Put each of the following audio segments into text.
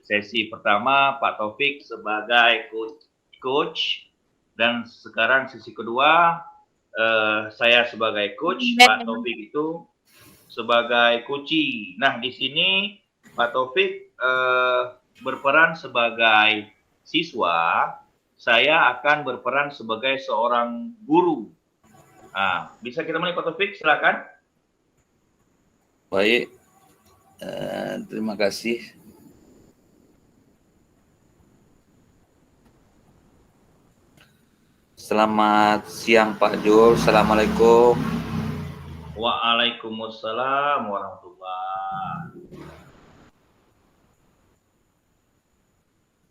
Sesi pertama Pak Taufik sebagai coach dan sekarang sesi kedua saya sebagai coach, Pak Taufik itu sebagai coachee. Nah, di sini Pak Taufik berperan sebagai siswa, saya akan berperan sebagai seorang guru. Nah, bisa kita mulai Pak Taufik, silakan. Baik, terima kasih. Selamat siang Pak Jul, Assalamualaikum. Waalaikumsalam warahmatullahi.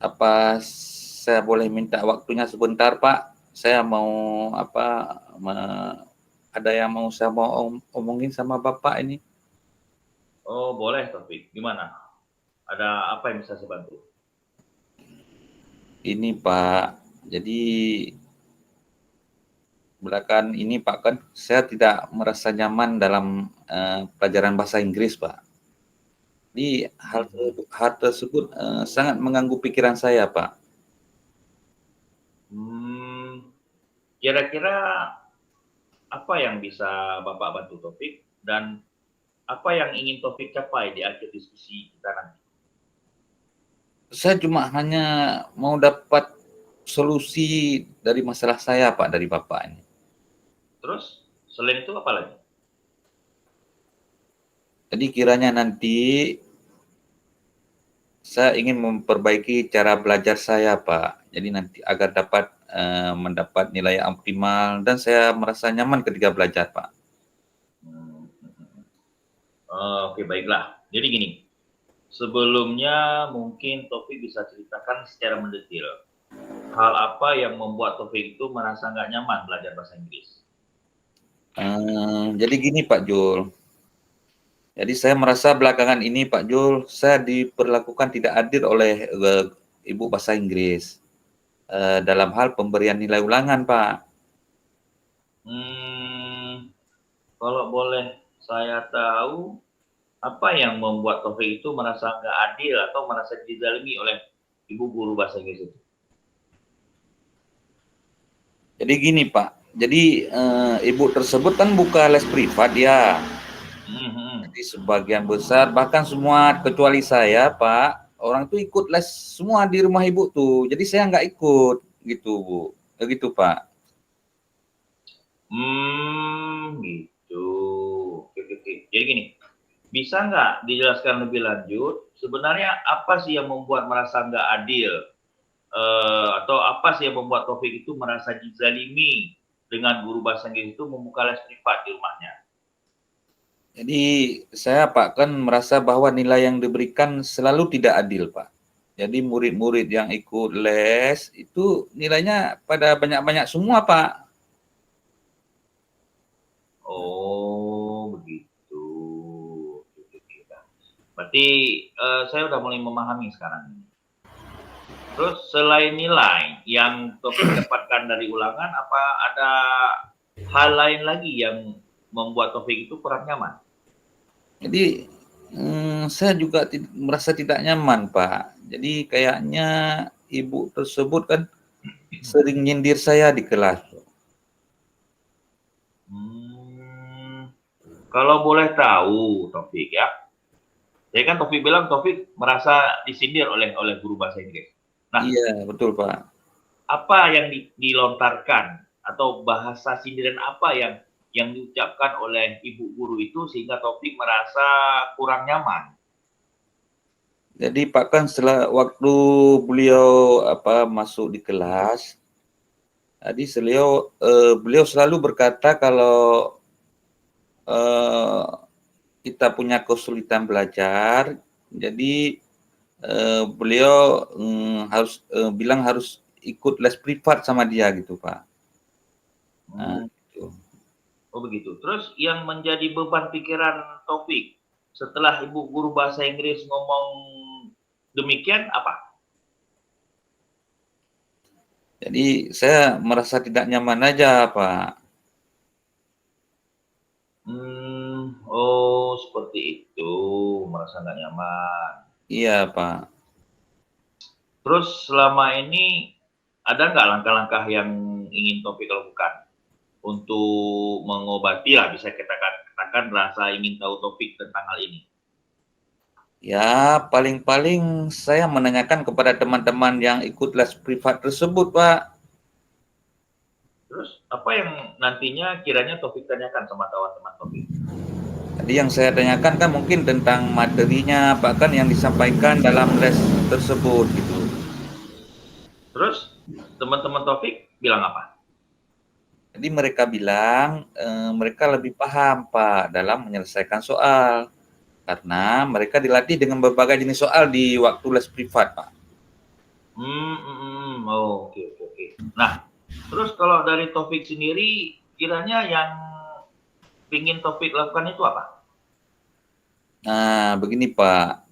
Apa saya boleh minta waktunya sebentar Pak? Saya mau ada yang mau saya omongin sama Bapak ini. Oh, boleh Taufik. Gimana? Ada apa yang bisa saya bantu? Ini Pak, jadi belakangan ini Pak kan saya tidak merasa nyaman dalam pelajaran bahasa Inggris Pak. Jadi hal tersebut sangat mengganggu pikiran saya Pak. Kira-kira apa yang bisa Bapak bantu Taufik dan apa yang ingin Taufik capai di akhir diskusi kita nanti? Saya cuma hanya mau dapat solusi dari masalah saya Pak dari Bapak ini. Terus selain itu apa lagi? Jadi kiranya nanti saya ingin memperbaiki cara belajar saya Pak. Jadi nanti agar dapat mendapat nilai yang optimal dan saya merasa nyaman ketika belajar Pak. Oke, baiklah. Jadi gini, sebelumnya mungkin Taufik bisa ceritakan secara mendetail hal apa yang membuat Taufik itu merasa nggak nyaman belajar bahasa Inggris. Jadi gini Pak Jul. Jadi saya merasa belakangan ini Pak Jul, saya diperlakukan tidak adil oleh Ibu Bahasa Inggris dalam hal pemberian nilai ulangan Pak. Kalau boleh saya tahu, apa yang membuat Taufik itu merasa nggak adil atau merasa dizalimi oleh ibu guru bahasa Inggris itu? Jadi gini Pak, jadi ibu tersebut kan buka les privat ya. Jadi sebagian besar, bahkan semua kecuali saya Pak, orang tuh ikut les semua di rumah ibu tuh. Jadi saya nggak ikut gitu Bu, begitu Pak. Gitu. Oke. Jadi gini, bisa nggak dijelaskan lebih lanjut, sebenarnya apa sih yang membuat merasa nggak adil? Atau apa sih yang membuat Taufik itu merasa dizalimi dengan guru bahasa Inggris itu membuka les privat di rumahnya? Jadi saya Pak kan merasa bahwa nilai yang diberikan selalu tidak adil Pak. Jadi murid-murid yang ikut les itu nilainya pada banyak-banyak semua Pak. Oh, begitu. Berarti saya udah mulai memahami sekarang. Terus selain nilai yang Taufik dapatkan dari ulangan, apa ada hal lain lagi yang membuat Taufik itu kurang nyaman? Jadi saya juga merasa tidak nyaman Pak. Jadi kayaknya ibu tersebut kan sering nyindir saya di kelas. Kalau boleh tahu Taufik ya, saya kan Taufik bilang Taufik merasa disindir oleh guru bahasa Inggris. Nah, iya betul Pak. apa yang dilontarkan atau bahasa sindiran apa yang diucapkan oleh ibu guru itu sehingga Taufik merasa kurang nyaman? Jadi Pak kan setelah waktu beliau masuk di kelas, tadi beliau selalu berkata kalau kita punya kesulitan belajar, jadi beliau harus bilang harus ikut les privat sama dia gitu Pak. Nah, gitu. Oh begitu. Terus yang menjadi beban pikiran Taufik setelah ibu guru bahasa Inggris ngomong demikian apa? Jadi saya merasa tidak nyaman aja Pak. Oh seperti itu, merasa nggak nyaman. Iya Pak. Terus selama ini ada nggak langkah-langkah yang ingin Taufik lakukan untuk mengobati lah, bisa kita katakan rasa ingin tahu Taufik tentang hal ini? Ya, paling-paling saya menanyakan kepada teman-teman yang ikut les privat tersebut, Pak. Terus apa yang nantinya kiranya Taufik tanyakan sama teman-teman Taufik? Tadi yang saya tanyakan kan mungkin tentang materinya, bahkan yang disampaikan dalam les tersebut gitu. Terus teman-teman Taufik bilang apa? Jadi mereka bilang mereka lebih paham, Pak, dalam menyelesaikan soal. Karena mereka dilatih dengan berbagai jenis soal di waktu les privat, Pak. Oh, oke, oke, oke. Nah, terus kalau dari Taufik sendiri, kiranya yang ingin Taufik lakukan itu apa? Nah, begini, Pak.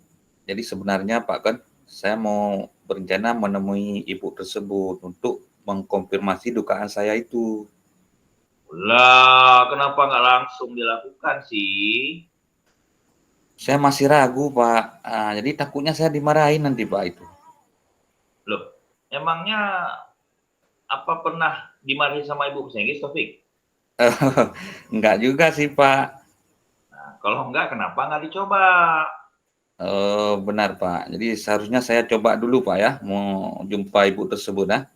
Jadi sebenarnya, Pak, kan saya mau berencana menemui ibu tersebut untuk mengkonfirmasi dugaan saya itu. Lah, kenapa nggak langsung dilakukan sih? Saya masih ragu, Pak. Jadi takutnya saya dimarahin nanti, Pak, itu. Loh, emangnya apa pernah dimarahi sama Ibu Kusengis, Taufik? Enggak juga sih, Pak. Nah, kalau enggak, kenapa nggak dicoba? Benar, Pak. Jadi seharusnya saya coba dulu, Pak, ya, mau jumpa ibu tersebut, ya.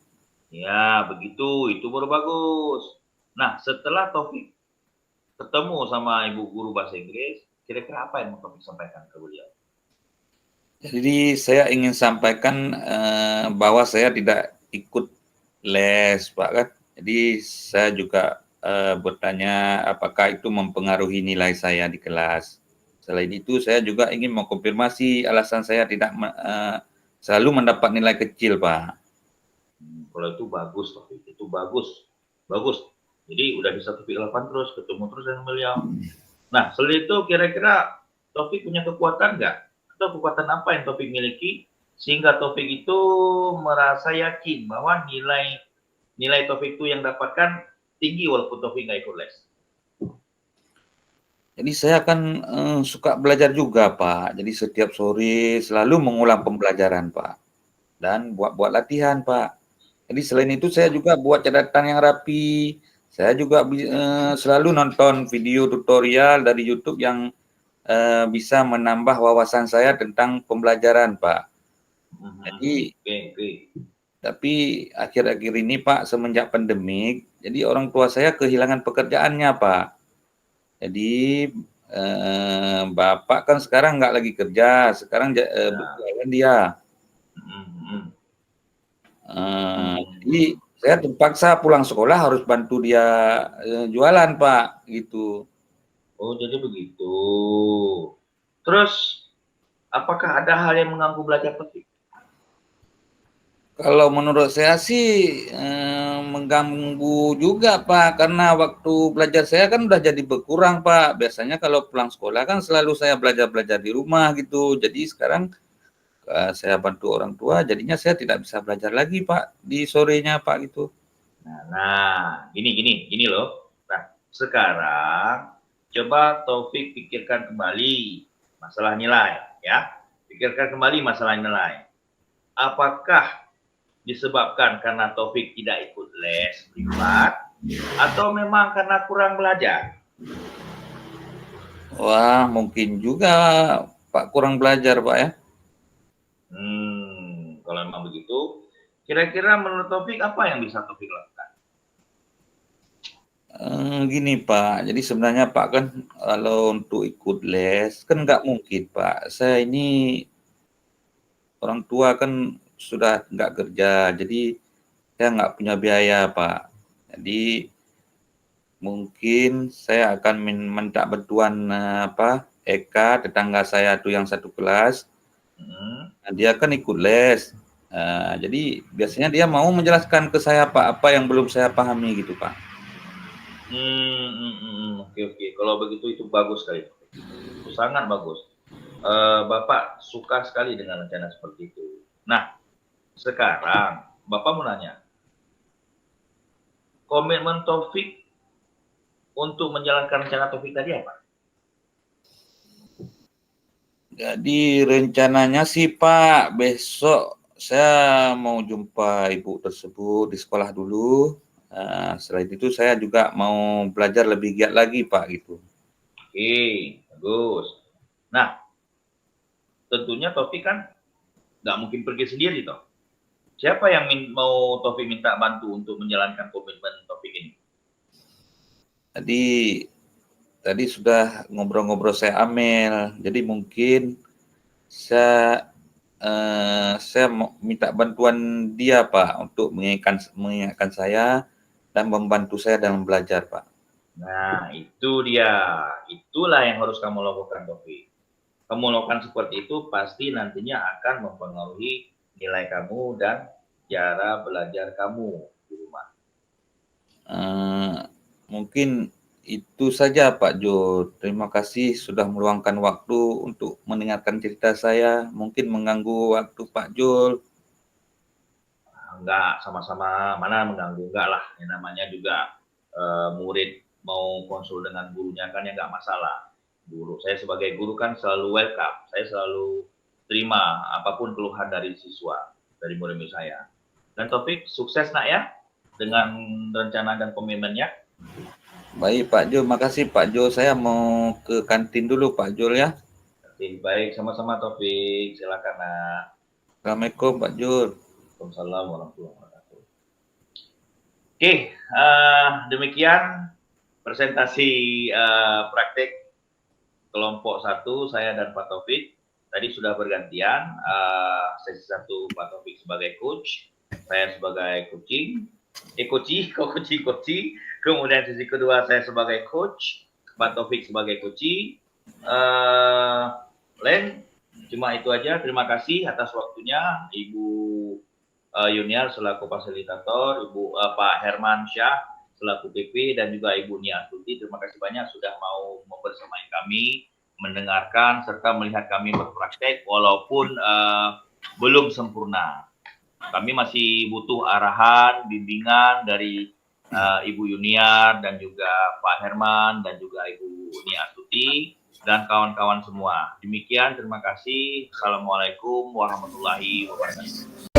Ya, begitu. Itu baru bagus. Nah, setelah Taufik ketemu sama Ibu Guru Bahasa Inggris, kira-kira apa yang mau Taufik sampaikan ke beliau? Jadi saya ingin sampaikan bahwa saya tidak ikut les, Pak, kan. Jadi saya juga bertanya apakah itu mempengaruhi nilai saya di kelas. Selain itu saya juga ingin mengkonfirmasi alasan saya tidak selalu mendapat nilai kecil, Pak. Kalau itu bagus, Taufik. Itu bagus. Bagus. Jadi udah bisa Taufik lakukan terus, ketemu terus dengan beliau. Nah, selain itu kira-kira Taufik punya kekuatan nggak? Atau kekuatan apa yang Taufik miliki sehingga Taufik itu merasa yakin bahwa nilai Taufik itu yang dapatkan tinggi walaupun Taufik nggak ikut les? Jadi saya kan suka belajar juga, Pak. Jadi setiap sore selalu mengulang pembelajaran, Pak. Dan buat latihan, Pak. Jadi selain itu saya juga buat catatan yang rapi. Saya juga selalu nonton video tutorial dari YouTube yang bisa menambah wawasan saya tentang pembelajaran, Pak. Jadi, tapi akhir-akhir ini, Pak, semenjak pandemik, jadi orang tua saya kehilangan pekerjaannya, Pak. Jadi bapak kan sekarang nggak lagi kerja, sekarang berjualan dia. Jadi saya terpaksa pulang sekolah harus bantu dia jualan, Pak, gitu. Oh, jadi begitu. Terus, apakah ada hal yang mengganggu belajar Taufik? Kalau menurut saya sih mengganggu juga, Pak, karena waktu belajar saya kan udah jadi berkurang, Pak. Biasanya kalau pulang sekolah kan selalu saya belajar-belajar di rumah gitu. Jadi sekarang saya bantu orang tua, jadinya saya tidak bisa belajar lagi, Pak, di sorenya, Pak, gitu. Nah, gini loh. Nah, sekarang coba Taufik pikirkan kembali masalah nilai, ya. Pikirkan kembali masalah nilai. Apakah disebabkan karena Taufik tidak ikut les privat atau memang karena kurang belajar? Wah, mungkin juga Pak kurang belajar, Pak, ya. Kalau memang begitu, kira-kira menurut Taufik apa yang bisa Taufik lakukan? Gini, Pak, jadi sebenarnya Pak kan kalau untuk ikut les kan nggak mungkin, Pak. Saya ini orang tua kan sudah nggak kerja, jadi saya nggak punya biaya, Pak. Jadi mungkin saya akan minta bantuan Eka, tetangga saya tuh yang satu kelas. Nah, dia kan ikut les. Jadi biasanya dia mau menjelaskan ke saya, Pak, apa yang belum saya pahami gitu, Pak. Oke. Kalau begitu itu bagus sekali. Itu sangat bagus. Bapak suka sekali dengan rencana seperti itu. Nah, sekarang Bapak mau nanya, komitmen Taufik untuk menjalankan rencana Taufik tadi apa? Jadi rencananya sih Pak besok saya mau jumpa ibu tersebut di sekolah dulu. Setelah itu saya juga mau belajar lebih giat lagi, Pak, gitu. Oke, bagus. Nah, tentunya Taufik kan nggak mungkin pergi sendiri toh. Siapa yang mau Taufik minta bantu untuk menjalankan komitmen Taufik ini? Tadi sudah ngobrol-ngobrol saya Amel, jadi mungkin saya mau minta bantuan dia, Pak, untuk mengingatkan saya dan membantu saya dalam belajar, Pak. Nah, itu dia. Itulah yang harus kamu lakukan, Taufik. Kamu lakukan seperti itu pasti nantinya akan mempengaruhi nilai kamu dan cara belajar kamu di rumah. Mungkin itu saja, Pak Jo. Terima kasih sudah meluangkan waktu untuk mendengarkan cerita saya. Mungkin mengganggu waktu Pak Jul. Enggak, sama-sama mana mengganggu, enggak lah. Yang namanya juga murid mau konsul dengan gurunya kan ya enggak masalah. Guru, saya sebagai guru kan selalu welcome. Saya selalu terima apapun keluhan dari siswa, dari murid-murid saya. Dan Topik, sukses nak ya dengan rencana dan komitmennya. Baik Pak Jul, makasih Pak Jul. Saya mau ke kantin dulu Pak Jul ya. Oke, baik, sama-sama Topik. Silakan nak. Assalamualaikum Pak Jul. Waalaikumsalam warahmatullahi wabarakatuh. Oke, demikian presentasi praktek kelompok 1 saya dan Pak Taufik. Tadi sudah bergantian, sesi 1 Pak Taufik sebagai coach, saya sebagai coaching, kemudian sesi kedua saya sebagai coach, Pak Taufik sebagai coaching. Len, cuma itu aja. Terima kasih atas waktunya Ibu Yuniar selaku fasilitator, Pak Herman Syah selaku PP, dan juga Ibu Nia Astuti. Terima kasih banyak sudah mau membersamai kami, mendengarkan serta melihat kami berpraktek walaupun belum sempurna. Kami masih butuh arahan, bimbingan dari Ibu Yuniar dan juga Pak Herman dan juga Ibu Nia Astuti dan kawan-kawan semua. Demikian, terima kasih. Assalamualaikum warahmatullahi wabarakatuh.